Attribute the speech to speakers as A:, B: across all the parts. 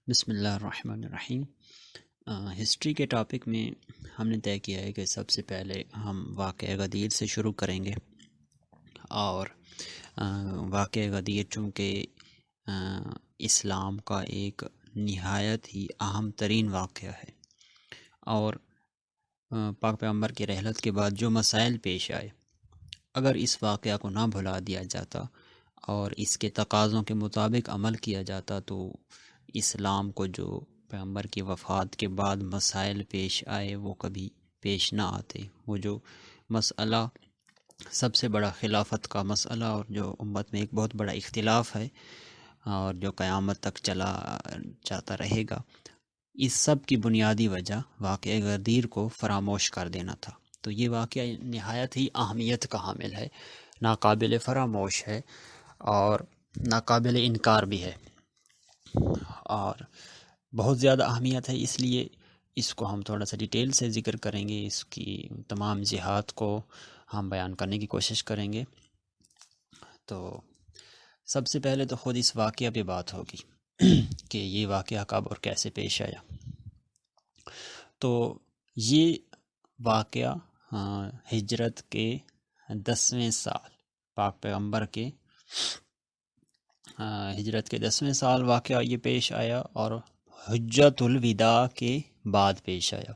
A: بسم اللہ الرحمن الرحیم۔ ہسٹری کے ٹاپک میں ہم نے طے کیا ہے کہ سب سے پہلے ہم واقعہ غدیر سے شروع کریں گے، اور واقعہ غدیر چونکہ اسلام کا ایک نہایت ہی اہم ترین واقعہ ہے، اور پاک پیغمبر کی رحلت کے بعد جو مسائل پیش آئے، اگر اس واقعہ کو نہ بھلا دیا جاتا اور اس کے تقاضوں کے مطابق عمل کیا جاتا تو اسلام کو جو پیغمبر کی وفات کے بعد مسائل پیش آئے وہ کبھی پیش نہ آتے۔ وہ جو مسئلہ سب سے بڑا خلافت کا مسئلہ، اور جو امت میں ایک بہت بڑا اختلاف ہے اور جو قیامت تک چلا جاتا رہے گا، اس سب کی بنیادی وجہ واقعہ غدیر کو فراموش کر دینا تھا۔ تو یہ واقعہ نہایت ہی اہمیت کا حامل ہے، ناقابل فراموش ہے اور ناقابل انکار بھی ہے، اور بہت زیادہ اہمیت ہے۔ اس لیے اس کو ہم تھوڑا سا ڈیٹیل سے ذکر کریں گے، اس کی تمام جہات کو ہم بیان کرنے کی کوشش کریں گے۔ تو سب سے پہلے تو خود اس واقعہ پہ بات ہوگی کہ یہ واقعہ کب اور کیسے پیش آیا۔ تو یہ واقعہ ہجرت کے 10ویں سال، پاک پیغمبر کے ہجرت کے 10ویں سال واقعہ یہ پیش آیا، اور حجۃ الوداع کے بعد پیش آیا،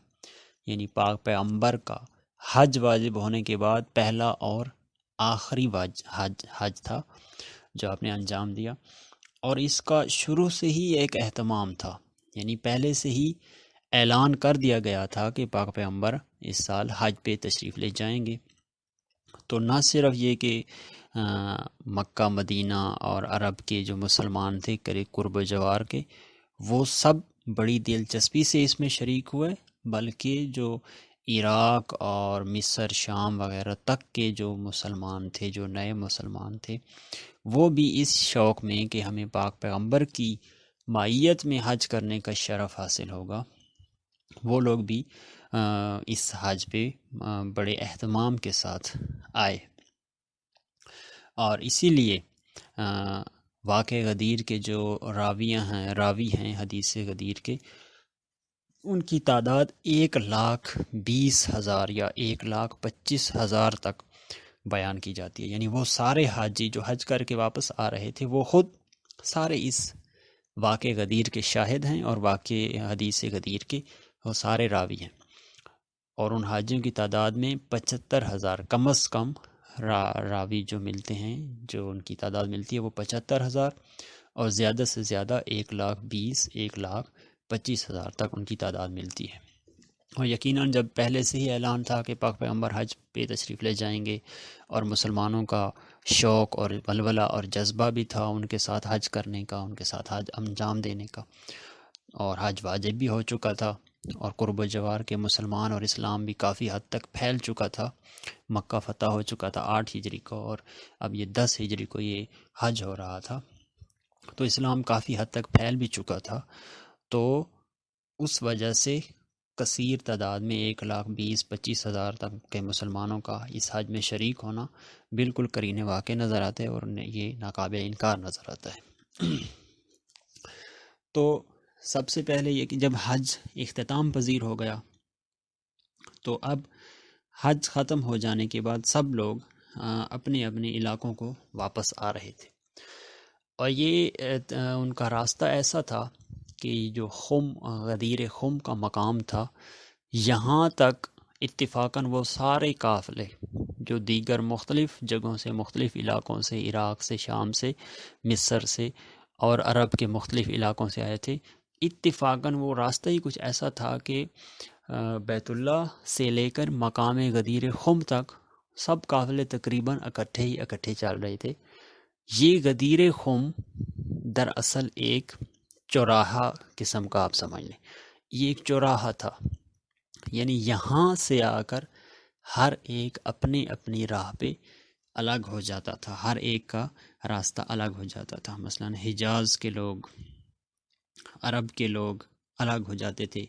A: یعنی پاک پیغمبر کا حج واجب ہونے کے بعد پہلا اور آخری حج تھا جو آپ نے انجام دیا، اور اس کا شروع سے ہی ایک اہتمام تھا، یعنی پہلے سے ہی اعلان کر دیا گیا تھا کہ پاک پیغمبر اس سال حج پہ تشریف لے جائیں گے۔ تو نہ صرف یہ کہ مکہ مدینہ اور عرب کے جو مسلمان تھے قرب و جوار کے، وہ سب بڑی دلچسپی سے اس میں شریک ہوئے، بلکہ جو عراق اور مصر شام وغیرہ تک کے جو مسلمان تھے، جو نئے مسلمان تھے، وہ بھی اس شوق میں کہ ہمیں پاک پیغمبر کی معیت میں حج کرنے کا شرف حاصل ہوگا، وہ لوگ بھی اس حج پہ بڑے اہتمام کے ساتھ آئے۔ اور اسی لیے واقعہ غدیر کے جو راوی ہیں حدیث غدیر کے، ان کی تعداد 1,20,000 یا 1,25,000 تک بیان کی جاتی ہے، یعنی وہ سارے حاجی جو حج کر کے واپس آ رہے تھے وہ خود سارے اس واقعہ غدیر کے شاہد ہیں، اور واقعہ حدیث غدیر کے وہ سارے راوی ہیں۔ اور ان حاجیوں کی تعداد میں 75,000 کم از کم راوی جو ملتے ہیں، جو ان کی تعداد ملتی ہے وہ 75,000، اور زیادہ سے زیادہ 1,20,000 1,25,000 تک ان کی تعداد ملتی ہے۔ اور یقیناً جب پہلے سے ہی اعلان تھا کہ پاک پیغمبر حج پہ تشریف لے جائیں گے، اور مسلمانوں کا شوق اور ولولہ اور جذبہ بھی تھا ان کے ساتھ حج کرنے کا، ان کے ساتھ حج انجام دینے کا، اور حج واجب بھی ہو چکا تھا، اور قرب و جوار کے مسلمان اور اسلام بھی کافی حد تک پھیل چکا تھا، مکہ فتح ہو چکا تھا 8 ہجری کو، اور اب یہ 10 ہجری کو یہ حج ہو رہا تھا، تو اسلام کافی حد تک پھیل بھی چکا تھا۔ تو اس وجہ سے کثیر تعداد میں 1,20,000-25,000 تک کے مسلمانوں کا اس حج میں شریک ہونا بالکل قرین واقع نظر آتا ہے، اور یہ ناقابل انکار نظر آتا ہے۔ تو سب سے پہلے یہ کہ جب حج اختتام پذیر ہو گیا، تو اب حج ختم ہو جانے کے بعد سب لوگ اپنے اپنے علاقوں کو واپس آ رہے تھے، اور یہ ان کا راستہ ایسا تھا کہ جو غدیر خم کا مقام تھا، یہاں تک اتفاقاً وہ سارے قافلے جو دیگر مختلف جگہوں سے، مختلف علاقوں سے، عراق سے، شام سے، مصر سے اور عرب کے مختلف علاقوں سے آئے تھے، اتفاقاً وہ راستہ ہی کچھ ایسا تھا کہ بیت اللہ سے لے کر مقام غدیر خم تک سب قافلے تقریباً اکٹھے چل رہے تھے۔ یہ غدیر خم دراصل ایک چوراہا قسم کا آپ سمجھ لیں، یہ ایک چوراہا تھا، یعنی یہاں سے آ کر ہر ایک اپنی اپنی راہ پہ الگ ہو جاتا تھا، ہر ایک کا راستہ الگ ہو جاتا تھا۔ مثلا حجاز کے لوگ، عرب کے لوگ الگ ہو جاتے تھے۔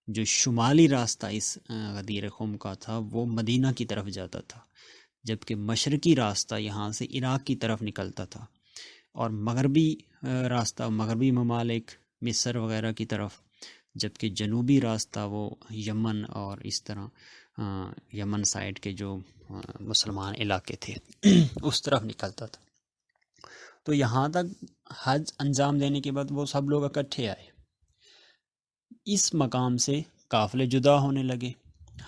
A: جو شمالی راستہ اس غدیر خم کا تھا وہ مدینہ کی طرف جاتا تھا، جبکہ مشرقی راستہ یہاں سے عراق کی طرف نکلتا تھا، اور مغربی راستہ، مغربی ممالک مصر وغیرہ کی طرف، جبکہ جنوبی راستہ وہ یمن اور اس طرح یمن سائڈ کے جو مسلمان علاقے تھے اس طرف نکلتا تھا۔ تو یہاں تک حج انجام دینے کے بعد وہ سب لوگ اکٹھے آئے، اس مقام سے قافلے جدا ہونے لگے،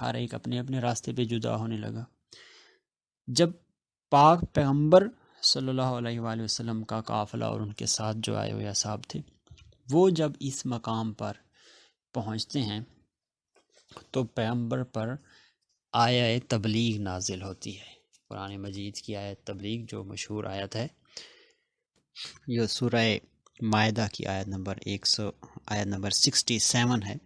A: ہر ایک اپنے اپنے راستے پہ جدا ہونے لگا۔ جب پاک پیغمبر صلی اللہ علیہ وآلہ وسلم کا قافلہ اور ان کے ساتھ جو آئے ہوئے اصحاب تھے، وہ جب اس مقام پر پہنچتے ہیں تو پیغمبر پر آیہ تبلیغ نازل ہوتی ہے۔ قرآن مجید کی آیت تبلیغ جو مشہور آیت ہے، یہ سورہ مائدہ کی آیت نمبر 67 ہے۔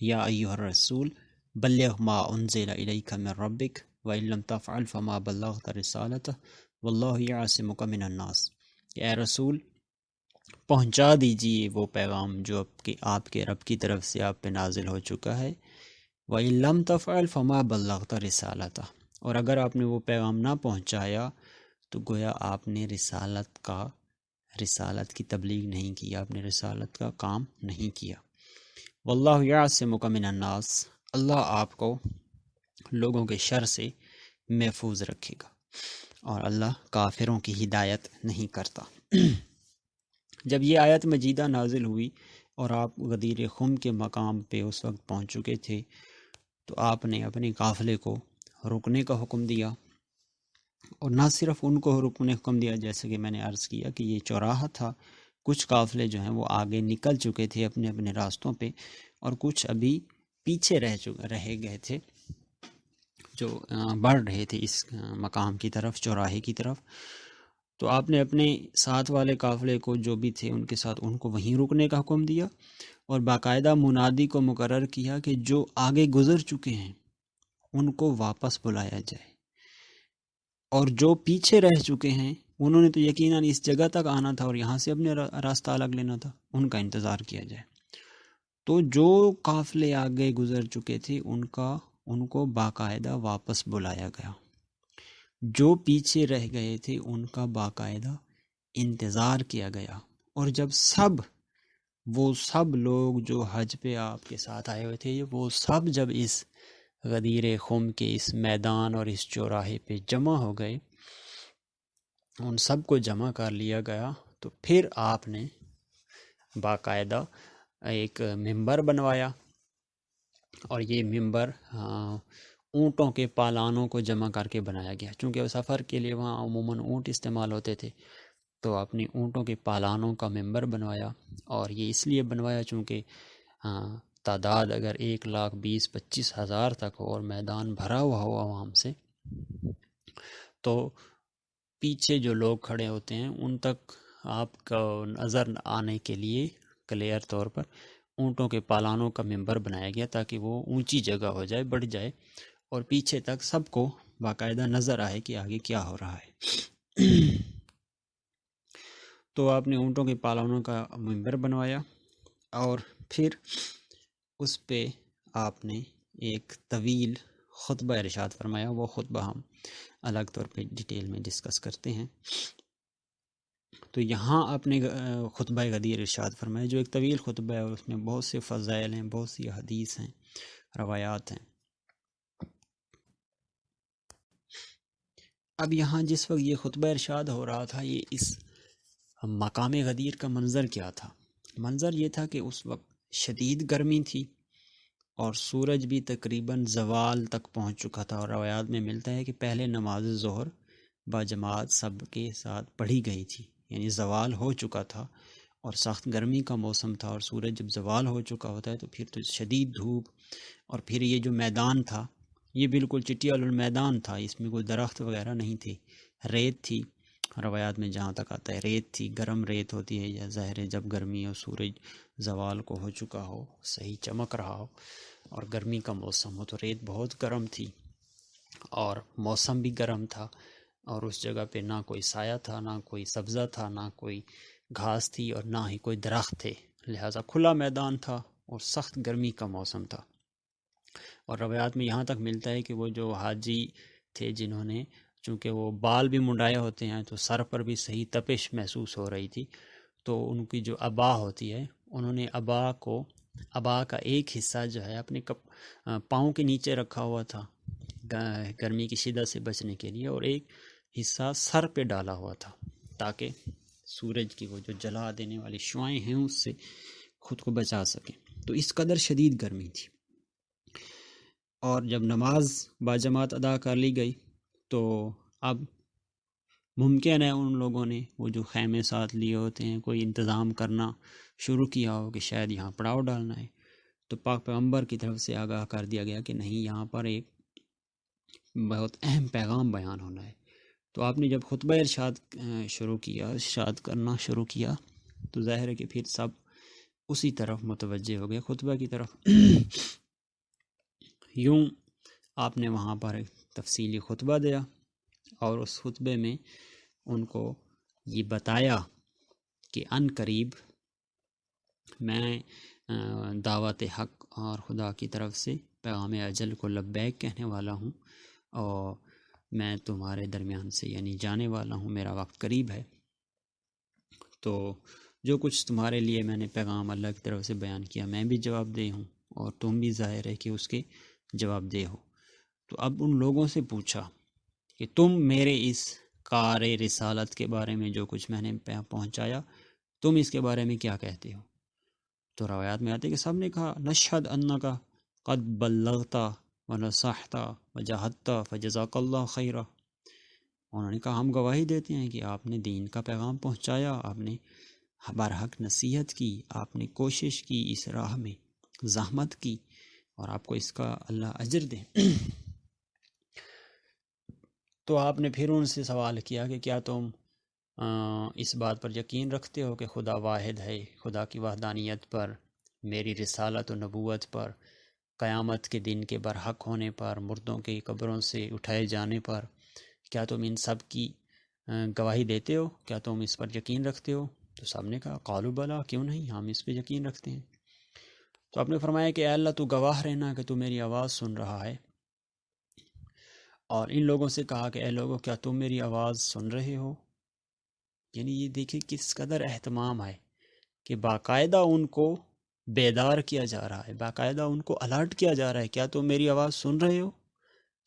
A: یا ایھا الرسول بلغ ما انزل الیک من ربک وان لم تفعل فما بلغت رسالتہ واللہ یعصمک من الناس، کہ اے رسول پہنچا دیجیے وہ پیغام جو آپ کے رب کی طرف سے آپ پہ نازل ہو چکا ہے، وَإِن لَمْ تَفْعَلْ فَمَا بَلَّغْتَ رِسَالَتَهُ، اور اگر آپ نے وہ پیغام نہ پہنچایا تو گویا آپ نے رسالت کی تبلیغ نہیں کی، آپ نے رسالت کا کام نہیں کیا۔ وَاللَّهُ يَعْصِمُكَ مِنَ النَّاسِ، اللہ آپ کو لوگوں کے شر سے محفوظ رکھے گا، اور اللہ کافروں کی ہدایت نہیں کرتا۔ جب یہ آیت مجیدہ نازل ہوئی اور آپ غدیر خم کے مقام پہ اس وقت پہنچ چکے تھے، تو آپ نے اپنے قافلے کو رکنے کا حکم دیا، اور نہ صرف ان کو رکنے کا حکم دیا، جیسے کہ میں نے عرض کیا کہ یہ چوراہا تھا، کچھ قافلے جو ہیں وہ آگے نکل چکے تھے اپنے اپنے راستوں پہ، اور کچھ ابھی پیچھے رہ گئے تھے جو بڑھ رہے تھے اس مقام کی طرف، چوراہے کی طرف۔ تو آپ نے اپنے ساتھ والے قافلے کو جو بھی تھے ان کے ساتھ ان کو وہیں رکنے کا حکم دیا، اور باقاعدہ منادی کو مقرر کیا کہ جو آگے گزر چکے ہیں ان کو واپس بلایا جائے، اور جو پیچھے رہ چکے ہیں انہوں نے تو یقیناً اس جگہ تک آنا تھا اور یہاں سے اپنے راستہ الگ لینا تھا، ان کا انتظار کیا جائے۔ تو جو قافلے آگے گزر چکے تھے ان کو باقاعدہ واپس بلایا گیا، جو پیچھے رہ گئے تھے ان کا باقاعدہ انتظار کیا گیا، اور جب وہ سب لوگ جو حج پہ آپ کے ساتھ آئے ہوئے تھے، وہ سب جب اس غدیر خم کے اس میدان اور اس چوراہے پہ جمع ہو گئے، ان سب کو جمع کر لیا گیا، تو پھر آپ نے باقاعدہ ایک ممبر بنوایا، اور یہ ممبر اونٹوں کے پالانوں کو جمع کر کے بنایا گیا، چونکہ سفر کے لیے وہاں عموماً اونٹ استعمال ہوتے تھے، تو اپنی اونٹوں کے پالانوں کا ممبر بنوایا، اور یہ اس لیے بنوایا چونکہ تعداد اگر 1,20,25,000 تک ہو اور میدان بھرا ہوا ہو عوام سے، تو پیچھے جو لوگ کھڑے ہوتے ہیں ان تک آپ کا نظر آنے کے لیے کلیئر طور پر اونٹوں کے پالانوں کا ممبر بنایا گیا، تاکہ وہ اونچی جگہ ہو جائے، بڑھ جائے، اور پیچھے تک سب کو باقاعدہ نظر آئے کہ آگے کیا ہو رہا ہے۔ تو آپ نے اونٹوں کے پالانوں کا ممبر بنوایا، اور پھر اس پہ آپ نے ایک طویل خطبہ ارشاد فرمایا، وہ خطبہ ہم الگ طور پہ ڈیٹیل میں ڈسکس کرتے ہیں۔ تو یہاں آپ نے خطبہ غدیر ارشاد فرمایا، جو ایک طویل خطبہ ہے، اس میں بہت سے فضائل ہیں، بہت سی حدیث ہیں، روایات ہیں۔ اب یہاں جس وقت یہ خطبہ ارشاد ہو رہا تھا، یہ اس مقام غدیر کا منظر کیا تھا؟ منظر یہ تھا کہ اس وقت شدید گرمی تھی، اور سورج بھی تقریباً زوال تک پہنچ چکا تھا، اور روایات میں ملتا ہے کہ پہلے نماز ظہر باجماعت سب کے ساتھ پڑھی گئی تھی، یعنی زوال ہو چکا تھا، اور سخت گرمی کا موسم تھا، اور سورج جب زوال ہو چکا ہوتا ہے تو پھر تو شدید دھوپ، اور پھر یہ جو میدان تھا یہ بالکل چٹیال میدان تھا، اس میں کوئی درخت وغیرہ نہیں تھے، ریت تھی، روایات میں جہاں تک آتا ہے ریت تھی، گرم ریت ہوتی ہے، یا ظاہر ہے جب گرمی ہو، سورج زوال کو ہو چکا ہو، صحیح چمک رہا ہو اور گرمی کا موسم ہو، تو ریت بہت گرم تھی اور موسم بھی گرم تھا، اور اس جگہ پہ نہ کوئی سایہ تھا، نہ کوئی سبزہ تھا، نہ کوئی گھاس تھی، اور نہ ہی کوئی درخت تھے، لہٰذا کھلا میدان تھا اور سخت گرمی کا موسم تھا۔ اور روایات میں یہاں تک ملتا ہے کہ وہ جو حاجی تھے جنہوں نے، چونکہ وہ بال بھی منڈائے ہوتے ہیں، تو سر پر بھی صحیح تپش محسوس ہو رہی تھی، تو ان کی جو عبا ہوتی ہے انہوں نے ابا کا ایک حصہ جو ہے اپنے پاؤں کے نیچے رکھا ہوا تھا گرمی کی شدت سے بچنے کے لیے، اور ایک حصہ سر پہ ڈالا ہوا تھا تاکہ سورج کی وہ جو جلا دینے والی شعاعیں ہیں اس سے خود کو بچا سکیں۔ تو اس قدر شدید گرمی تھی، اور جب نماز باجماعت ادا کر لی گئی تو اب ممکن ہے ان لوگوں نے وہ جو خیمے ساتھ لیے ہوتے ہیں کوئی انتظام کرنا شروع کیا ہو کہ شاید یہاں پڑاؤ ڈالنا ہے، تو پاک پیغمبر کی طرف سے آگاہ کر دیا گیا کہ نہیں، یہاں پر ایک بہت اہم پیغام بیان ہونا ہے۔ تو آپ نے جب خطبہ ارشاد کرنا شروع کیا تو ظاہر ہے کہ پھر سب اسی طرف متوجہ ہو گئے، خطبہ کی طرف۔ یوں آپ نے وہاں پر ایک تفصیلی خطبہ دیا، اور اس خطبے میں ان کو یہ بتایا کہ ان قریب میں دعوت حق اور خدا کی طرف سے پیغام اجل کو لبیک کہنے والا ہوں، اور میں تمہارے درمیان سے یعنی جانے والا ہوں، میرا وقت قریب ہے، تو جو کچھ تمہارے لیے میں نے پیغام اللہ کی طرف سے بیان کیا میں بھی جواب دہ ہوں، اور تم بھی ظاہر ہے کہ اس کے جواب دہ ہو۔ تو اب ان لوگوں سے پوچھا کہ تم میرے اس کار رسالت کے بارے میں جو کچھ میں نے پہنچایا، تم اس کے بارے میں کیا کہتے ہو؟ تو روایات میں آتے کہ سب نے کہا نشہد انکا قد بلغتا ونصحتا وجاہدتا فجزاک اللہ خیرہ۔ انہوں نے کہا ہم گواہی دیتے ہیں کہ آپ نے دین کا پیغام پہنچایا، آپ نے برحق نصیحت کی، آپ نے کوشش کی، اس راہ میں زحمت کی، اور آپ کو اس کا اللہ اجر دے۔ تو آپ نے پھر ان سے سوال کیا کہ کیا تم اس بات پر یقین رکھتے ہو کہ خدا واحد ہے، خدا کی وحدانیت پر، میری رسالت و نبوت پر، قیامت کے دن کے برحق ہونے پر، مردوں کے قبروں سے اٹھائے جانے پر، کیا تم ان سب کی گواہی دیتے ہو؟ کیا تم اس پر یقین رکھتے ہو؟ تو سب نے کہا قالوا بلا، کیوں نہیں، ہم اس پہ یقین رکھتے ہیں۔ تو آپ نے فرمایا کہ اے اللہ تو گواہ رہنا کہ تو میری آواز سن رہا ہے، اور ان لوگوں سے کہا کہ اے لوگوں کیا تم میری آواز سن رہے ہو؟ یعنی یہ دیکھیں کس قدر اہتمام ہے کہ باقاعدہ ان کو بیدار کیا جا رہا ہے، باقاعدہ ان کو الرٹ کیا جا رہا ہے، کیا تم میری آواز سن رہے ہو؟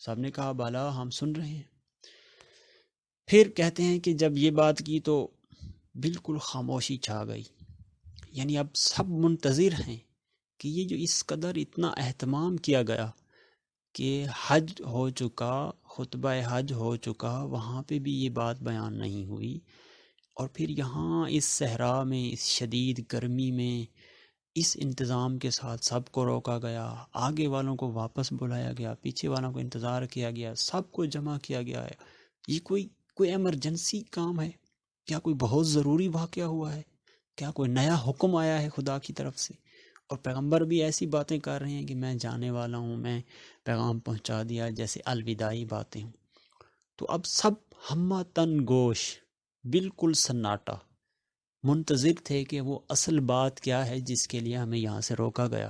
A: سب نے کہا بالا، ہم سن رہے ہیں۔ پھر کہتے ہیں کہ جب یہ بات کی تو بالکل خاموشی چھا گئی، یعنی اب سب منتظر ہیں کہ یہ جو اس قدر اتنا اہتمام کیا گیا کہ حج ہو چکا، خطبہ حج ہو چکا، وہاں پہ بھی یہ بات بیان نہیں ہوئی، اور پھر یہاں اس صحرا میں، اس شدید گرمی میں، اس انتظام کے ساتھ سب کو روکا گیا، آگے والوں کو واپس بلایا گیا، پیچھے والوں کو انتظار کیا گیا، سب کو جمع کیا گیا ہے۔ یہ کوئی ایمرجنسی کام ہے؟ کیا کوئی بہت ضروری واقعہ ہوا ہے؟ کیا کوئی نیا حکم آیا ہے خدا کی طرف سے؟ اور پیغمبر بھی ایسی باتیں کر رہے ہیں کہ میں جانے والا ہوں، میں پیغام پہنچا دیا، جیسے الوداعی باتیں ہوں۔ تو اب سب ہمہ تن گوش، بالکل سناٹا، منتظر تھے کہ وہ اصل بات کیا ہے جس کے لیے ہمیں یہاں سے روکا گیا،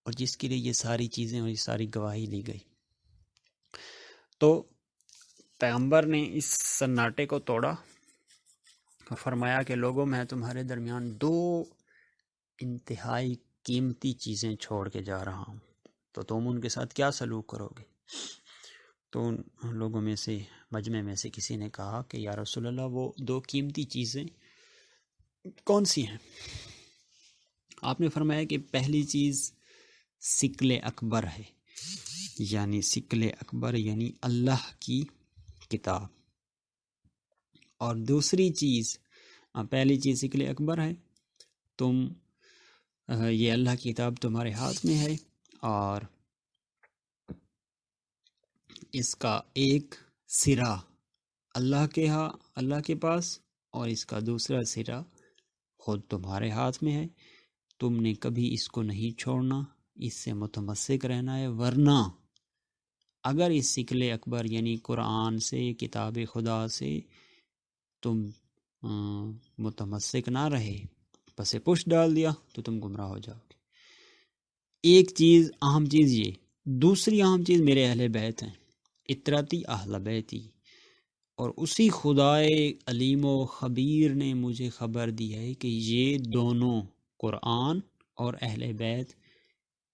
A: اور جس کے لیے یہ ساری چیزیں اور یہ ساری گواہی لی گئی۔ تو پیغمبر نے اس سناٹے کو توڑا اور فرمایا کہ لوگوں میں تمہارے درمیان دو انتہائی قیمتی چیزیں چھوڑ کے جا رہا ہوں، تو تم ان کے ساتھ کیا سلوک کرو گے؟ تو ان لوگوں میں سے، مجمع میں سے کسی نے کہا کہ یا رسول اللہ وہ دو قیمتی چیزیں کون سی ہیں؟ آپ نے فرمایا کہ پہلی چیز سکل اکبر ہے، یعنی سکل اکبر یعنی اللہ کی کتاب، اور دوسری چیز، پہلی چیز سکل اکبر ہے، تم یہ اللہ کی کتاب تمہارے ہاتھ میں ہے، اور اس کا ایک سرا اللہ کے پاس، اور اس کا دوسرا سرا خود تمہارے ہاتھ میں ہے، تم نے کبھی اس کو نہیں چھوڑنا، اس سے متمسک رہنا ہے، ورنہ اگر اس سکل اکبر یعنی قرآن سے، کتاب خدا سے تم متمسک نہ رہے، پس پش ڈال دیا، تو تم گمراہ ہو جاؤ گے۔ ایک چیز، اہم چیز یہ، دوسری اہم چیز میرے اہل بیت ہیں، اطراتی اہل بیتی، اور اسی خدائے علیم و خبیر نے مجھے خبر دی ہے کہ یہ دونوں قرآن اور اہل بیت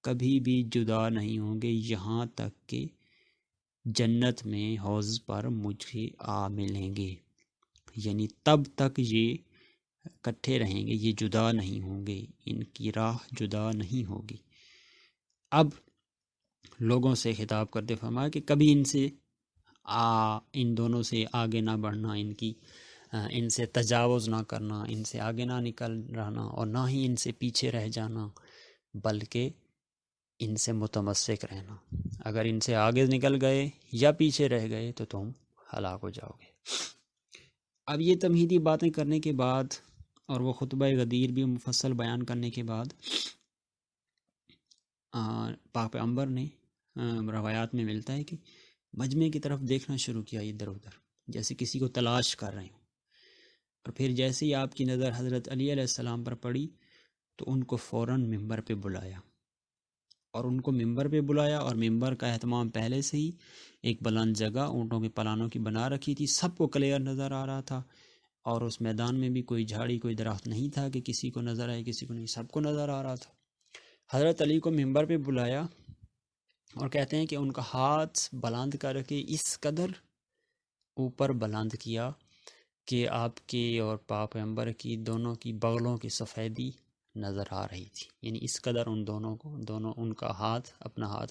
A: کبھی بھی جدا نہیں ہوں گے یہاں تک کہ جنت میں حوض پر مجھے آ ملیں گے، یعنی تب تک یہ اکٹھے رہیں گے، یہ جدا نہیں ہوں گے، ان کی راہ جدا نہیں ہوگی۔ اب لوگوں سے خطاب کرتے فرمایا کہ کبھی ان دونوں سے آگے نہ بڑھنا، ان سے تجاوز نہ کرنا، ان سے آگے نہ نکل رہنا اور نہ ہی ان سے پیچھے رہ جانا، بلکہ ان سے متمسک رہنا۔ اگر ان سے آگے نکل گئے یا پیچھے رہ گئے تو تم ہلاک ہو جاؤ گے۔ اب یہ تمہیدی باتیں کرنے کے بعد اور وہ خطبہ غدیر بھی مفصل بیان کرنے کے بعد پاک پیغمبر نے روایات میں ملتا ہے کہ مجمع کی طرف دیکھنا شروع کیا ادھر ادھر، جیسے کسی کو تلاش کر رہے ہوں، اور پھر جیسے ہی آپ کی نظر حضرت علی علیہ السلام پر پڑی تو ان کو فوراً ممبر پہ بلایا، اور ان کو ممبر پہ بلایا، اور ممبر کا اہتمام پہلے سے ہی ایک بلند جگہ اونٹوں کے پلانوں کی بنا رکھی تھی، سب کو کلیئر نظر آ رہا تھا، اور اس میدان میں بھی کوئی جھاڑی کوئی درخت نہیں تھا کہ کسی کو نظر آئے کسی کو نہیں، سب کو نظر آ رہا تھا۔ حضرت علی کو ممبر پہ بلایا اور کہتے ہیں کہ ان کا ہاتھ بلند کر کے اس قدر اوپر بلند کیا کہ آپ کے اور پاک پیغمبر کی دونوں کی بغلوں کی سفیدی نظر آ رہی تھی، یعنی اس قدر ان دونوں کو ان کا ہاتھ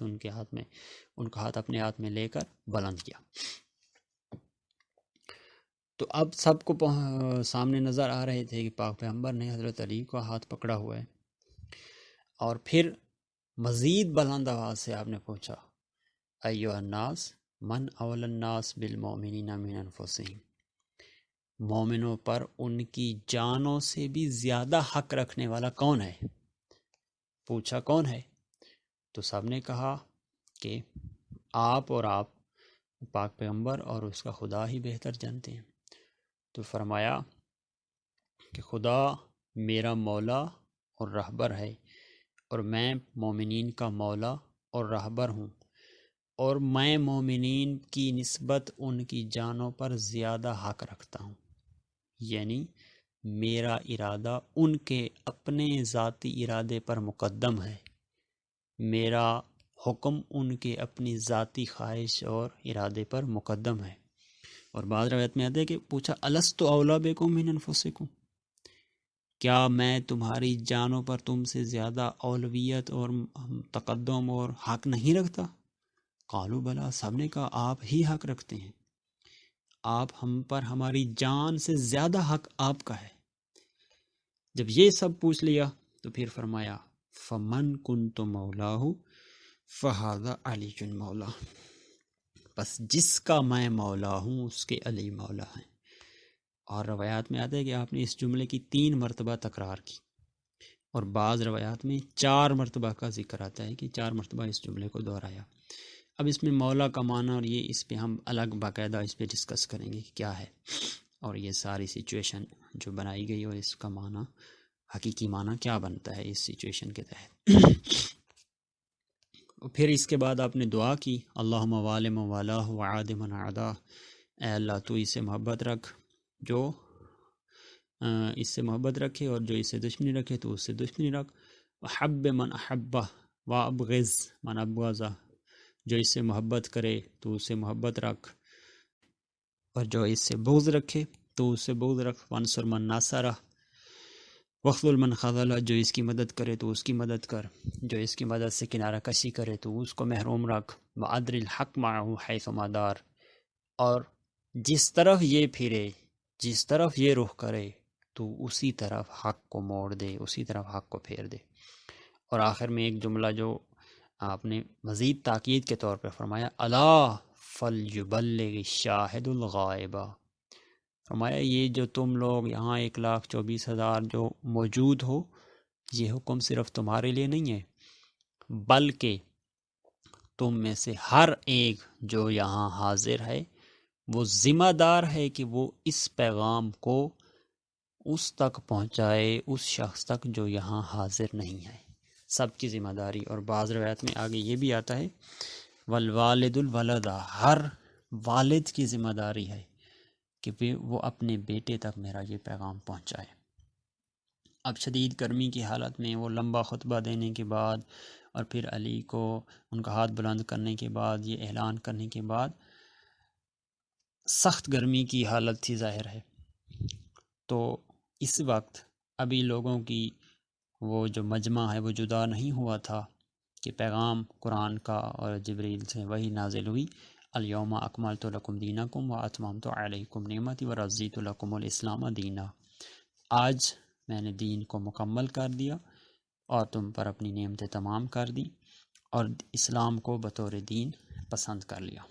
A: ان کا ہاتھ اپنے ہاتھ میں لے کر بلند کیا۔ تو اب سب کو سامنے نظر آ رہے تھے کہ پاک پیغمبر نے حضرت علی کا ہاتھ پکڑا ہوا ہے، اور پھر مزید بلند آواز سے آپ نے پوچھا ایھا الناس من اول الناس بالمؤمنین من انفسہم، مومنوں پر ان کی جانوں سے بھی زیادہ حق رکھنے والا کون ہے؟ پوچھا کون ہے؟ تو سب نے کہا کہ آپ پاک پیغمبر اور اس کا خدا ہی بہتر جانتے ہیں۔ تو فرمایا کہ خدا میرا مولا اور رہبر ہے، اور میں مومنین کا مولا اور رہبر ہوں، اور میں مومنین کی نسبت ان کی جانوں پر زیادہ حق رکھتا ہوں، یعنی میرا ارادہ ان کے اپنے ذاتی ارادے پر مقدم ہے، میرا حکم ان کے اپنی ذاتی خواہش اور ارادے پر مقدم ہے۔ اور بعض روایت میں آتا ہے کہ پوچھا الست اولا بکم من انفسکم، کیا میں تمہاری جانوں پر تم سے زیادہ اولویت اور تقدم اور حق نہیں رکھتا؟ قالوا بلا، سب نے کہا آپ ہی حق رکھتے ہیں، آپ ہم پر ہماری جان سے زیادہ حق آپ کا ہے۔ جب یہ سب پوچھ لیا تو پھر فرمایا فمن کنت مولاه فہذا علی مولا، بس جس کا میں مولا ہوں اس کے علی مولا ہیں۔ اور روایات میں آتا ہے کہ آپ نے اس جملے کی 3 مرتبہ تکرار کی، اور بعض روایات میں 4 مرتبہ کا ذکر آتا ہے کہ 4 مرتبہ اس جملے کو دہرایا۔ اب اس میں مولا کا معنی اور یہ اس پہ ہم الگ باقاعدہ اس پہ ڈسکس کریں گے کہ کیا ہے، اور یہ ساری سچویشن جو بنائی گئی اور اس کا معنی حقیقی معنی کیا بنتا ہے اس سچویشن کے تحت۔ پھر اس کے بعد آپ نے دعا کی اللہم وال من والہ وعاد من عاداہ، اے اللہ تو اس سے محبت رکھ جو اس سے محبت رکھے، اور جو اس سے دشمنی رکھے تو اس سے دشمنی رکھ، وحب من احبہ وابغض من ابغضہ، جو اس سے محبت کرے تو اس سے محبت رکھ، اور جو اس سے بغض رکھے تو اس سے بغض رکھ، وانصر من ناصرہ وخذل من خذلہ، جو اس کی مدد کرے تو اس کی مدد کر، جو اس کی مدد سے کنارہ کشی کرے تو اس کو محروم رکھ، وعدل الحق معه حیث ما دار، اور جس طرف یہ پھرے جس طرف یہ رخ کرے تو اسی طرف حق کو موڑ دے، اسی طرف حق کو پھیر دے۔ اور آخر میں ایک جملہ جو آپ نے مزید تاکید کے طور پہ فرمایا الا فلیبلغ الشاہد الغائبہ، فرمایا یہ جو تم لوگ یہاں 1,24,000 جو موجود ہو، یہ حکم صرف تمہارے لیے نہیں ہے، بلکہ تم میں سے ہر ایک جو یہاں حاضر ہے وہ ذمہ دار ہے کہ وہ اس پیغام کو اس تک پہنچائے، اس شخص تک جو یہاں حاضر نہیں ہے، سب کی ذمہ داری۔ اور بعض روایت میں آگے یہ بھی آتا ہے والوالد الولدہ، ہر والد کی ذمہ داری ہے کہ وہ اپنے بیٹے تک میرا یہ پیغام پہنچائے۔ اب شدید گرمی کی حالت میں وہ لمبا خطبہ دینے کے بعد اور پھر علی کو ان کا ہاتھ بلند کرنے کے بعد یہ اعلان کرنے کے بعد سخت گرمی کی حالت تھی ظاہر ہے، تو اس وقت ابھی لوگوں کی وہ جو مجمع ہے وہ جدا نہیں ہوا تھا کہ پیغام قرآن کا اور جبریل سے وہی نازل ہوئی، الیوم اکملت لکم دینکم واتممت علیکم نعمتی ورضیت لکم الاسلام دینا، آج میں نے دین کو مکمل کر دیا اور تم پر اپنی نعمتیں تمام کر دی اور اسلام کو بطور دین پسند کر لیا۔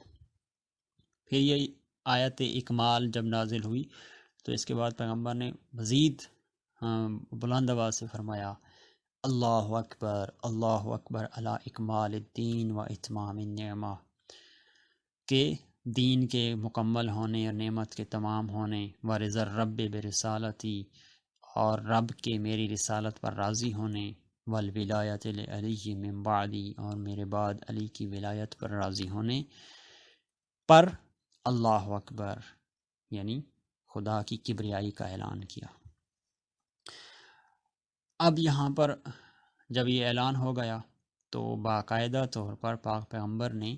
A: پھر یہ آیت اکمال جب نازل ہوئی تو اس کے بعد پیغمبر نے مزید بلند آواز سے فرمایا اللہ اکبر علی اکمال الدین و اتمام النعمہ، کہ دین کے مکمل ہونے اور نعمت کے تمام ہونے، ورضا الرب برسالتی، اور رب کے میری رسالت پر راضی ہونے، والولایت لعلی من بعدی، اور میرے بعد علی کی ولایت پر راضی ہونے پر اللہ اکبر یعنی خدا کی کبریائی کا اعلان کیا۔ اب یہاں پر جب یہ اعلان ہو گیا تو باقاعدہ طور پر پاک پیغمبر نے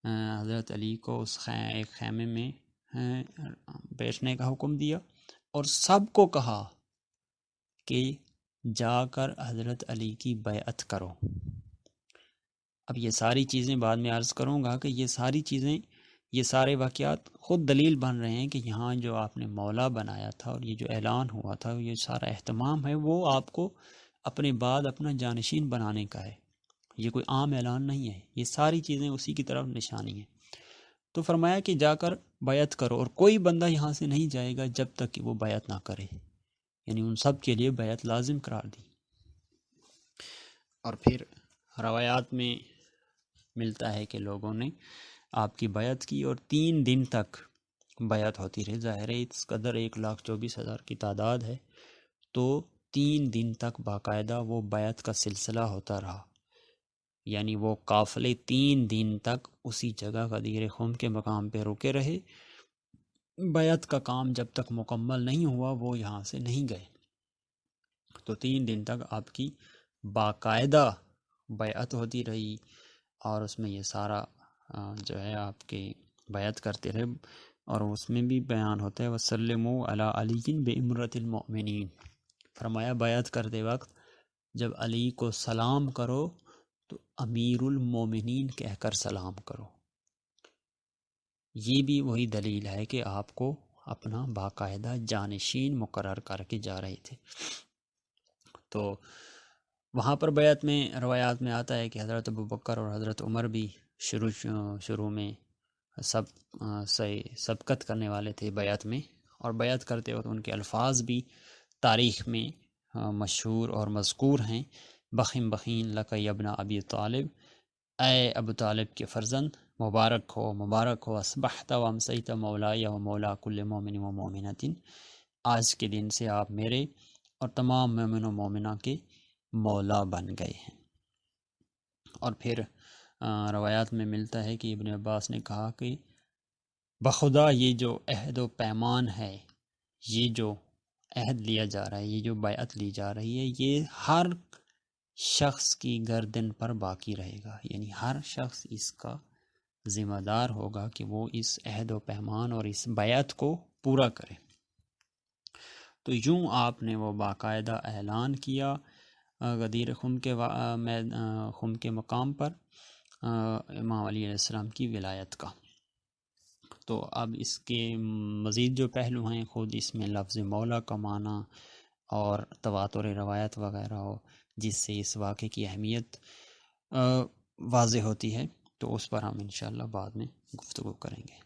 A: حضرت علی کو اس ایک خیمے میں بیٹھنے کا حکم دیا اور سب کو کہا کہ جا کر حضرت علی کی بیعت کرو۔ اب یہ ساری چیزیں بعد میں عرض کروں گا کہ یہ ساری چیزیں، یہ سارے واقعات خود دلیل بن رہے ہیں کہ یہاں جو آپ نے مولا بنایا تھا اور یہ جو اعلان ہوا تھا، یہ سارا اہتمام ہے وہ آپ کو اپنے بعد اپنا جانشین بنانے کا ہے، یہ کوئی عام اعلان نہیں ہے، یہ ساری چیزیں اسی کی طرف نشانی ہیں۔ تو فرمایا کہ جا کر بیعت کرو، اور کوئی بندہ یہاں سے نہیں جائے گا جب تک کہ وہ بیعت نہ کرے، یعنی ان سب کے لیے بیعت لازم قرار دی۔ اور پھر روایات میں ملتا ہے کہ لوگوں نے آپ کی بیعت کی اور 3 دن تک بیعت ہوتی رہی۔ ظاہر ہے اس قدر 1,24,000 کی تعداد ہے تو 3 دن تک باقاعدہ وہ بیعت کا سلسلہ ہوتا رہا، یعنی وہ قافلے 3 دن تک اسی جگہ غدیر خم کے مقام پہ رکے رہے، بیعت کا کام جب تک مکمل نہیں ہوا وہ یہاں سے نہیں گئے، تو 3 دن تک آپ کی باقاعدہ بیعت ہوتی رہی، اور اس میں یہ سارا جو ہے آپ کے بیعت کرتے رہے، اور اس میں بھی بیان ہوتا ہے وَسَلِّمُوا عَلَىٰ عَلِيٍّ بِإِمْرَةِ الْمُؤْمِنِينَ، فرمایا بیعت کرتے وقت جب علی کو سلام کرو تو امیر المومنین کہہ کر سلام کرو۔ یہ بھی وہی دلیل ہے کہ آپ کو اپنا باقاعدہ جانشین مقرر کر کے جا رہے تھے۔ تو وہاں پر بیعت میں روایات میں آتا ہے کہ حضرت ابوبکر اور حضرت عمر بھی شروع میں سبقت کرنے والے تھے بیعت میں، اور بیعت کرتے وقت ان کے الفاظ بھی تاریخ میں مشہور اور مذکور ہیں، بخیم بخین لک ابن ابی طالب، اے ابو طالب کے فرزند مبارک ہو اصبحت و امسیت مولاي و مولا کل مومن و مومنۃ، آج کے دن سے آپ میرے اور تمام مومن و مومنہ کے مولا بن گئے ہیں۔ اور پھر روایات میں ملتا ہے کہ ابن عباس نے کہا کہ بخدا یہ جو عہد و پیمان ہے، یہ جو عہد لیا جا رہا ہے، یہ جو بیعت لی جا رہی ہے، یہ ہر شخص کی گردن پر باقی رہے گا، یعنی ہر شخص اس کا ذمہ دار ہوگا کہ وہ اس عہد و پیمان اور اس بیعت کو پورا کرے۔ تو یوں آپ نے وہ باقاعدہ اعلان کیا غدیر خم کے مقام پر امام علی علیہ السلام کی ولایت کا۔ تو اب اس کے مزید جو پہلو ہیں، خود اس میں لفظ مولا کا معنی اور تواتر روایت وغیرہ ہو جس سے اس واقعے کی اہمیت واضح ہوتی ہے، تو اس پر ہم انشاءاللہ بعد میں گفتگو کریں گے۔